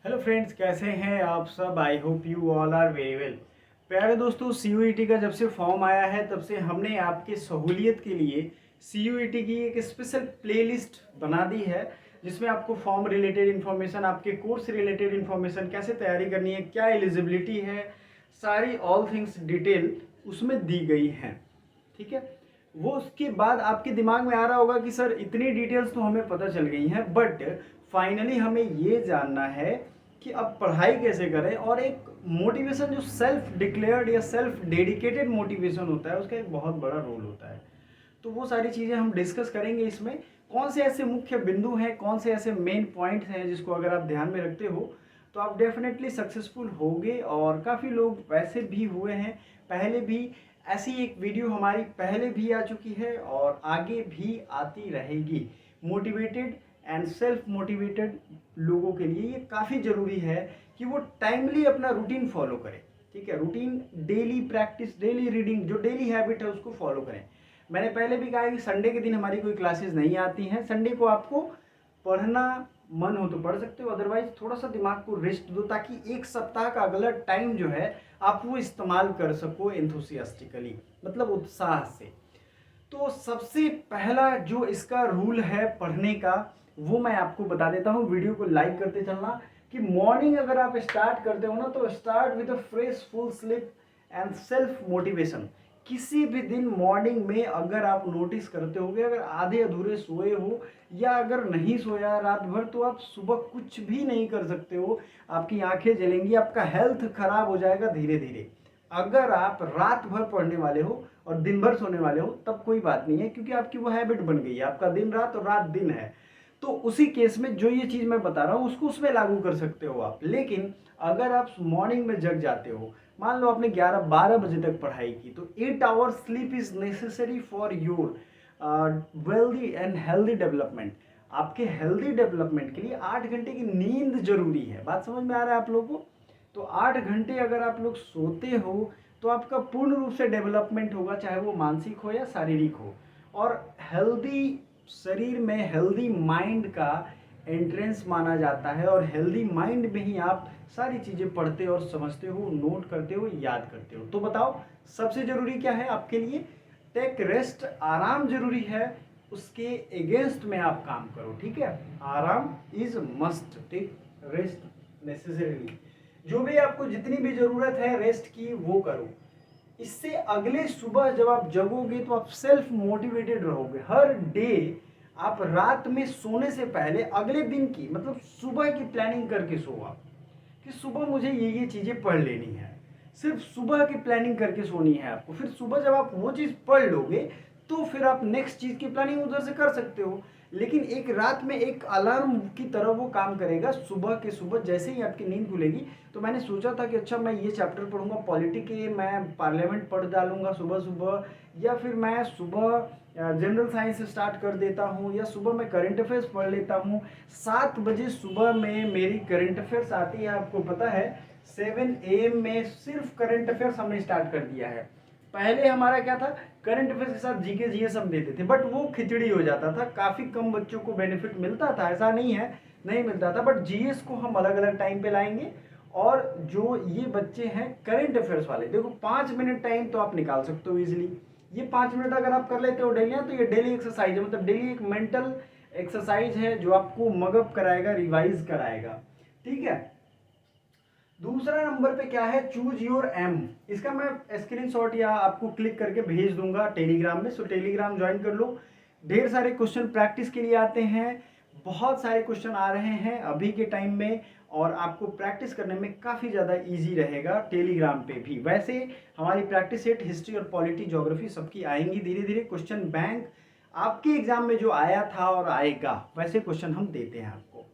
Hello friends, कैसे हैं आप सब। I hope you all are very well. प्यारे दोस्तों, सी का जब से फॉर्म आया है तब से हमने आपकी सहूलियत के लिए सी की एक स्पेशल प्लेलिस्ट बना दी है, जिसमें आपको फॉर्म रिलेटेड इन्फॉर्मेशन, आपके कोर्स रिलेटेड इन्फॉर्मेशन, कैसे तैयारी करनी है, क्या एलिजिबिलिटी है, सारी ऑल थिंग्स डिटेल उसमें दी गई हैं। ठीक है। वो उसके बाद आपके दिमाग में आ रहा होगा कि सर इतनी डिटेल्स तो हमें पता चल गई हैं, बट फाइनली हमें ये जानना है कि अब पढ़ाई कैसे करें। और एक मोटिवेशन जो सेल्फ डिक्लेयर्ड या सेल्फ डेडिकेटेड मोटिवेशन होता है, उसका एक बहुत बड़ा रोल होता है। तो वो सारी चीज़ें हम डिस्कस करेंगे इसमें। कौन से ऐसे मुख्य बिंदु हैं, कौन से ऐसे मेन पॉइंट्स हैं जिसको अगर आप ध्यान में रखते हो तो आप डेफिनेटली सक्सेसफुल होगे। और काफ़ी लोग वैसे भी हुए हैं पहले भी। ऐसी एक वीडियो हमारी पहले भी आ चुकी है और आगे भी आती रहेगी। मोटिवेटेड एंड सेल्फ मोटिवेटेड लोगों के लिए ये काफ़ी ज़रूरी है कि वो टाइमली अपना रूटीन फॉलो करें। ठीक है, routine, daily practice, daily reading, जो डेली हैबिट है उसको फॉलो करें। मैंने पहले भी कहा है कि संडे के दिन हमारी कोई क्लासेस नहीं आती हैं। संडे को आपको पढ़ना मन हो तो पढ़ सकते हो, अदरवाइज थोड़ा सा दिमाग को रेस्ट दो, ताकि एक सप्ताह का अगला टाइम जो है आप वो इस्तेमाल कर सको एंथुसियास्टिकली, मतलब उत्साह से। तो सबसे पहला जो इसका रूल है पढ़ने का, वो मैं आपको बता देता हूँ। वीडियो को लाइक करते चलना कि मॉर्निंग अगर आप स्टार्ट करते हो ना, तो start with a fresh full sleep and self motivation. किसी भी दिन मॉर्निंग में अगर आप नोटिस करते होगे, अगर आधे अधूरे सोए हो या अगर नहीं सोया रात भर, तो आप सुबह कुछ भी नहीं कर सकते हो। आपकी आंखें जलेंगी, आपका हेल्थ खराब हो जाएगा धीरे धीरे। अगर आप रात भर पढ़ने वाले हो और दिन भर सोने वाले हो तब कोई बात नहीं है, क्योंकि आपकी वो हैबिट बन गई है, आपका दिन रात और रात दिन है। तो उसी केस में जो ये चीज़ मैं बता रहा हूँ उसको उसमें लागू कर सकते हो आप। लेकिन अगर आप मॉर्निंग में जग जाते हो, मान लो आपने 11-12 बजे तक पढ़ाई की, तो 8 hours sleep is necessary for your wealthy and healthy development. आपके हेल्दी डेवलपमेंट के लिए 8 घंटे की नींद जरूरी है। बात समझ में आ रहा है आप लोगों को। तो 8 घंटे अगर आप लोग सोते हो तो आपका पूर्ण रूप से डेवलपमेंट होगा, चाहे वो मानसिक हो या शारीरिक हो। और हेल्दी शरीर में हेल्दी माइंड का एंट्रेंस माना जाता है, और हेल्दी माइंड में ही आप सारी चीज़ें पढ़ते और समझते हो, नोट करते हो, याद करते हो। तो बताओ सबसे ज़रूरी क्या है आपके लिए। टेक रेस्ट, आराम जरूरी है, उसके अगेंस्ट में आप काम करो। ठीक है, आराम is must, take rest necessarily. जो भी आपको जितनी भी ज़रूरत है रेस्ट की वो करो। इससे अगले सुबह जब आप जगोगे तो आप सेल्फ मोटिवेटेड रहोगे। हर डे आप रात में सोने से पहले अगले दिन की, मतलब सुबह की प्लानिंग करके सो आप, कि सुबह मुझे ये चीज़ें पढ़ लेनी है। सिर्फ सुबह की प्लानिंग करके सोनी है आपको। फिर सुबह जब आप वो चीज़ पढ़ लोगे तो फिर आप नेक्स्ट चीज़ की प्लानिंग उधर से कर सकते हो। लेकिन एक रात में एक अलार्म की तरह वो काम करेगा। सुबह के सुबह जैसे ही आपकी नींद खुलेगी, तो मैंने सोचा था कि अच्छा मैं ये चैप्टर पढ़ूंगा पॉलिटी के, मैं पार्लियामेंट पढ़ डालूंगा सुबह सुबह, या फिर मैं सुबह जनरल साइंस स्टार्ट कर देता हूँ, या सुबह मैं करंट अफेयर्स पढ़ लेता हूँ। 7 बजे सुबह में मेरी करंट अफेयर्स आती है, आपको पता है। 7 AM में सिर्फ करंट अफेयर्स हमने स्टार्ट कर दिया है। पहले हमारा क्या था, करंट अफेयर्स के साथ जीके जीएस हम देते थे, बट वो खिचड़ी हो जाता था। काफ़ी कम बच्चों को बेनिफिट मिलता था, ऐसा नहीं है नहीं मिलता था। बट जीएस को हम अलग अलग टाइम पे लाएंगे। और जो ये बच्चे हैं करंट अफेयर्स वाले, देखो 5 मिनट टाइम तो आप निकाल सकते हो इजिली। ये 5 मिनट अगर आप कर लेते हो डेली, तो ये डेली एक्सरसाइज है, मतलब डेली एक मेंटल एक्सरसाइज है जो आपको मगअप कराएगा, रिवाइज कराएगा। ठीक है। दूसरा नंबर पे क्या है, चूज योर एम। इसका मैं स्क्रीनशॉट या आपको क्लिक करके भेज दूंगा टेलीग्राम में, सो टेलीग्राम ज्वाइन कर लो। ढेर सारे क्वेश्चन प्रैक्टिस के लिए आते हैं, बहुत सारे क्वेश्चन आ रहे हैं अभी के टाइम में, और आपको प्रैक्टिस करने में काफ़ी ज़्यादा इजी रहेगा टेलीग्राम पे भी। वैसे हमारी प्रैक्टिस सेट हिस्ट्री और पॉलिटी ज्योग्राफी सबकी आएंगी धीरे धीरे। क्वेश्चन बैंक आपके एग्जाम में जो आया था और आएगा वैसे क्वेश्चन हम देते हैं आपको।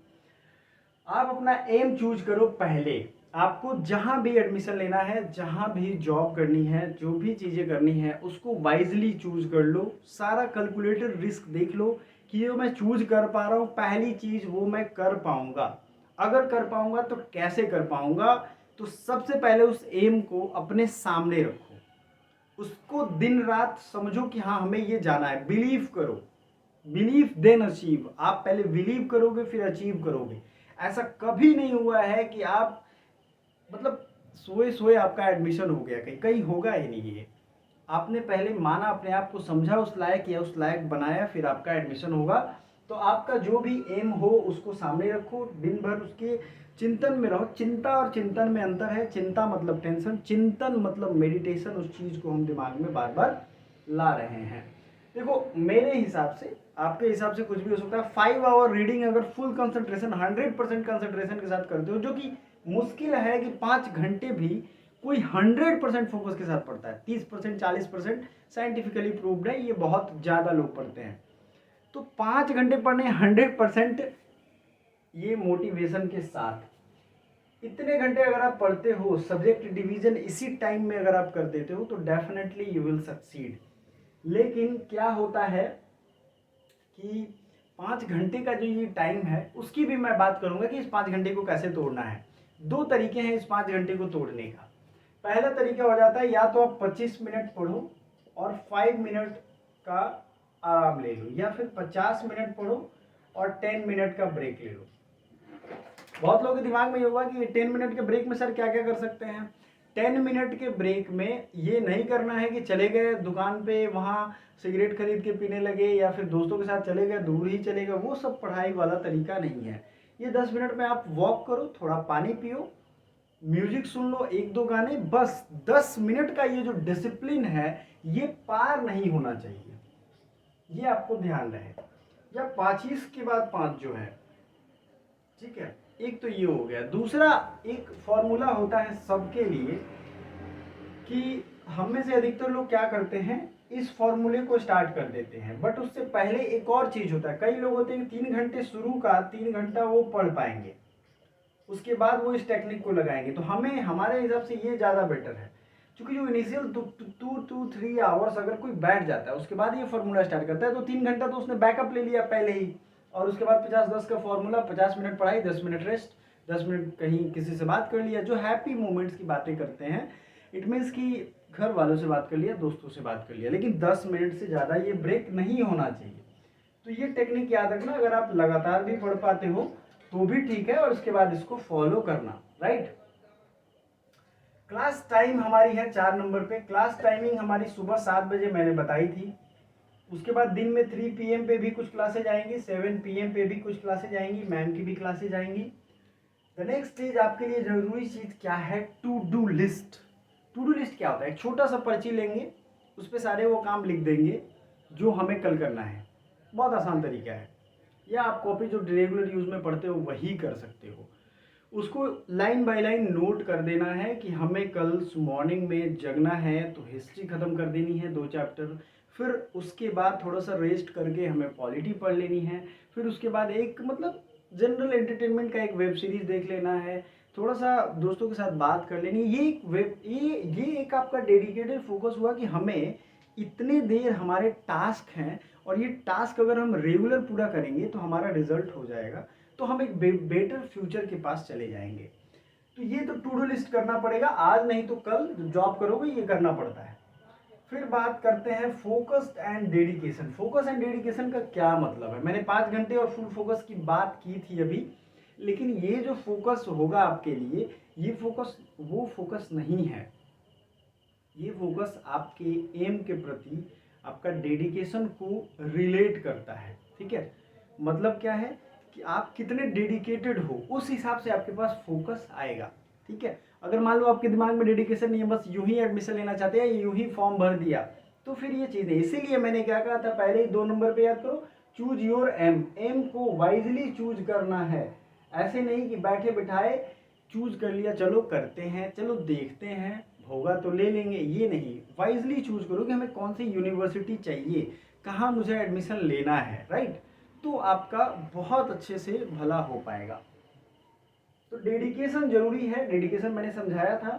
आप अपना एम चूज करो पहले। आपको जहां भी एडमिशन लेना है, जहां भी जॉब करनी है, जो भी चीज़ें करनी है, उसको वाइजली चूज कर लो। सारा कैलकुलेटेड रिस्क देख लो कि जो मैं चूज कर पा रहा हूँ, पहली चीज़ वो मैं कर पाऊंगा। अगर कर पाऊंगा तो कैसे कर पाऊंगा। तो सबसे पहले उस एम को अपने सामने रखो, उसको दिन रात समझो कि हाँ हमें ये जाना है। बिलीव करो, बिलीव देन अचीव। आप पहले बिलीव करोगे फिर अचीव करोगे। ऐसा कभी नहीं हुआ है कि आप मतलब सोए सोए आपका एडमिशन हो गया, कहीं कहीं होगा ही नहीं ये। आपने पहले माना, अपने आप को समझा उस लायक या उस लायक बनाया, फिर आपका एडमिशन होगा। तो आपका जो भी एम हो उसको सामने रखो, दिन भर उसके चिंतन में रहो। चिंता और चिंतन में अंतर है। चिंता मतलब टेंशन, चिंतन मतलब मेडिटेशन। उस चीज़ को हम दिमाग में बार बार ला रहे हैं। देखो मेरे हिसाब से, आपके हिसाब से कुछ भी हो सकता है। 5 आवर रीडिंग अगर फुल कंसंट्रेशन 100% कंसंट्रेशन के साथ करते हो, जो कि मुश्किल है कि 5 घंटे भी कोई 100% फोकस के साथ पढ़ता है। 30% 40% साइंटिफिकली प्रूव्ड है, ये बहुत ज़्यादा लोग पढ़ते हैं। तो 5 घंटे पढ़ने 100% ये मोटिवेशन के साथ, इतने घंटे अगर आप पढ़ते हो, सब्जेक्ट डिवीजन इसी टाइम में अगर आप कर देते हो तो डेफिनेटली यू विल सक्सीड। लेकिन क्या होता है कि 5 घंटे का जो ये टाइम है उसकी भी मैं बात करूंगा कि इस 5 घंटे को कैसे तोड़ना है। 2 तरीके हैं इस 5 घंटे को तोड़ने का। पहला तरीका हो जाता है, या तो आप 25 मिनट पढ़ो और 5 मिनट का आराम ले लो, या फिर 50 मिनट पढ़ो और 10 मिनट का ब्रेक ले लो। बहुत लोगों के दिमाग में ये होगा कि 10 मिनट के ब्रेक में सर क्या क्या कर सकते हैं। 10 मिनट के ब्रेक में ये नहीं करना है कि चले गए दुकान पे, वहाँ सिगरेट खरीद के पीने लगे, या फिर दोस्तों के साथ चले गए, दूर ही चले गए। वो सब पढ़ाई वाला तरीका नहीं है। ये 10 मिनट में आप वॉक करो, थोड़ा पानी पियो, म्यूजिक सुन लो, 1-2 गाने, बस 10 मिनट का ये जो डिसिप्लिन है ये पार नहीं होना चाहिए। ये आपको ध्यान रहे। या 25 के बाद 5 जो है, ठीक है। एक तो ये हो गया। दूसरा एक फॉर्मूला होता है सबके लिए कि हम में से अधिकतर लोग क्या करते हैं, इस फॉर्मूले को स्टार्ट कर देते हैं, बट उससे पहले एक और चीज होता है। कई लोग होते हैं कि 3 घंटे शुरू का 3 घंटा वो पढ़ पाएंगे, उसके बाद वो इस टेक्निक को लगाएंगे। तो हमें, हमारे हिसाब से ये ज़्यादा बेटर है, क्योंकि जो इनिशियल 2-3 आवर्स अगर कोई बैठ जाता है उसके बाद ये फॉर्मूला स्टार्ट करता है तो 3 घंटा तो उसने बैकअप ले लिया पहले ही। और उसके बाद 50-10 का फॉर्मूला, 50 मिनट पढ़ाई, 10 मिनट रेस्ट, 10 मिनट कहीं किसी से बात कर लिया, जो हैप्पी मोमेंट्स की बातें करते हैं। इट मीन्स कि घर वालों से बात कर लिया, दोस्तों से बात कर लिया, लेकिन 10 मिनट से ज़्यादा ये ब्रेक नहीं होना चाहिए। तो ये टेक्निक याद रखना। अगर आप लगातार भी पढ़ पाते हो तो भी ठीक है, और उसके बाद इसको फॉलो करना, राइट। क्लास टाइम हमारी है 4 नंबर पे। क्लास टाइमिंग हमारी सुबह 7 बजे मैंने बताई थी। उसके बाद दिन में 3 PM पे भी कुछ क्लासेज आएंगी, 7 PM पे भी कुछ क्लासेज आएंगी, मैम की भी क्लासेज आएंगी। द नेक्स्ट स्टेज आपके लिए जरूरी चीज क्या है, to do list. To do list क्या होता है, एक छोटा सा पर्ची लेंगे, उस पर सारे वो काम लिख देंगे जो हमें कल करना है। बहुत आसान तरीका है। या आप कॉपी जो रेगुलर यूज में पढ़ते हो वही कर सकते हो। उसको लाइन बाय लाइन नोट कर देना है कि हमें कल मॉर्निंग में जगना है तो हिस्ट्री खत्म कर देनी है 2 चैप्टर, फिर उसके बाद थोड़ा सा रेस्ट करके हमें पॉलिटी पढ़ लेनी है, फिर उसके बाद एक मतलब जनरल एंटरटेनमेंट का एक वेब सीरीज देख लेना है, थोड़ा सा दोस्तों के साथ बात कर लेनी है। ये एक ये एक आपका डेडिकेटेड फोकस हुआ कि हमें इतने देर हमारे टास्क हैं, और ये टास्क अगर हम रेगुलर पूरा करेंगे तो हमारा रिजल्ट हो जाएगा, तो हम एक बेटर फ्यूचर के पास चले जाएंगे। तो ये तो टू डू लिस्ट करना पड़ेगा, आज नहीं तो कल जॉब करोगे ये करना पड़ता है। फिर बात करते हैं focus and dedication. Focus and dedication का क्या मतलब है। मैंने 5 घंटे और फुल फोकस की बात की थी अभी, लेकिन ये जो फोकस होगा आपके लिए, ये फोकस वो फोकस नहीं है। ये फोकस आपके एम के प्रति आपका डेडिकेशन को रिलेट करता है, ठीक है। मतलब क्या है कि आप कितने डेडिकेटेड हो, उस हिसाब से आपके पास फोकस आएगा, ठीक है। अगर मान लो आपके दिमाग में डेडिकेशन नहीं है, बस यूं ही एडमिशन लेना चाहते हैं, यूं ही फॉर्म भर दिया, तो फिर ये चीज़ है। इसीलिए मैंने क्या कहा था, पहले ही 2 नंबर पे याद करो, चूज योर एम। एम को वाइजली चूज करना है। ऐसे नहीं कि बैठे बिठाए चूज कर लिया, चलो करते हैं, चलो देखते हैं, होगा तो ले लेंगे, ये नहीं। वाइजली चूज करो कि हमें कौन सी यूनिवर्सिटी चाहिए, कहाँ मुझे एडमिशन लेना है, राइट। तो आपका बहुत अच्छे से भला हो पाएगा। तो डेडिकेशन जरूरी है, डेडिकेशन मैंने समझाया था।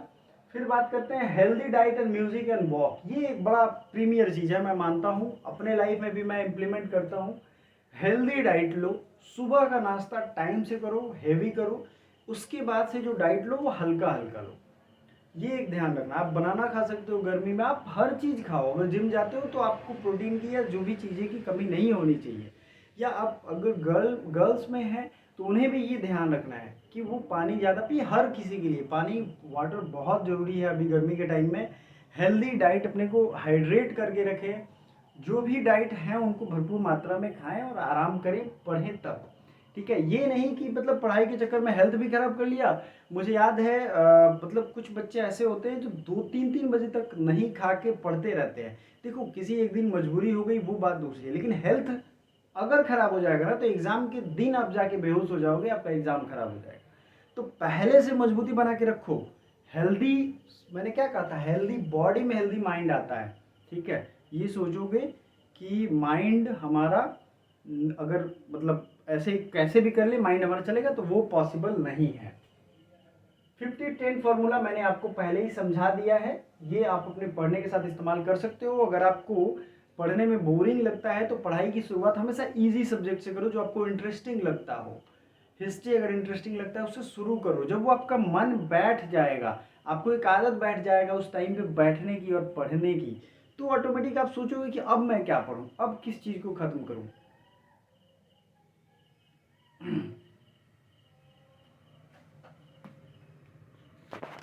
फिर बात करते हैं healthy diet and music and walk. ये एक बड़ा प्रीमियर चीज़ है, मैं मानता हूँ, अपने लाइफ में भी मैं इम्प्लीमेंट करता हूँ। हेल्दी डाइट लो, सुबह का नाश्ता टाइम से करो, हेवी करो, उसके बाद से जो डाइट लो वो हल्का हल्का लो। ये एक ध्यान रखना। आप बनाना खा सकते हो गर्मी में, आप हर चीज़ खाओ। अगर जिम जाते हो तो आपको प्रोटीन की या जो भी चीज़ें की कमी नहीं होनी चाहिए। या आप अगर गर्ल्स में हैं तो उन्हें भी ये ध्यान रखना है कि वो पानी ज़्यादा पिए। हर किसी के लिए पानी, वाटर बहुत ज़रूरी है अभी गर्मी के टाइम में। हेल्दी डाइट अपने को हाइड्रेट करके रखें, जो भी डाइट है उनको भरपूर मात्रा में खाएं और आराम करें, पढ़ें तब। ठीक है, ये नहीं कि मतलब पढ़ाई के चक्कर में हेल्थ भी खराब कर लिया। मुझे याद है मतलब कुछ बच्चे ऐसे होते हैं जो 2-3 बजे तक नहीं खा के पढ़ते रहते हैं। देखो किसी एक दिन मजबूरी हो गई वो बात दूसरी है, लेकिन हेल्थ अगर खराब हो जाएगा ना तो एग्जाम के दिन आप जाके बेहोश हो जाओगे, आपका एग्जाम खराब हो जाएगा। तो पहले से मजबूती बना के रखो। हेल्दी, मैंने क्या कहा था, हेल्दी बॉडी में हेल्दी माइंड आता है। ठीक है, ये सोचोगे कि माइंड हमारा अगर मतलब ऐसे कैसे भी कर ले माइंड हमारा चलेगा, तो वो पॉसिबल नहीं है। 50-10 फॉर्मूला मैंने आपको पहले ही समझा दिया है, ये आप अपने पढ़ने के साथ इस्तेमाल कर सकते हो। अगर आपको पढ़ने में बोरिंग लगता है तो पढ़ाई की शुरुआत हमेशा इजी सब्जेक्ट से करो, जो आपको इंटरेस्टिंग लगता हो। हिस्ट्री अगर इंटरेस्टिंग लगता है उससे शुरू करो। जब वो आपका मन बैठ जाएगा, आपको एक आदत बैठ जाएगा उस टाइम पे बैठने की और पढ़ने की, तो ऑटोमेटिक आप सोचोगे कि अब मैं क्या पढूं, अब किस चीज़ को ख़त्म करूं।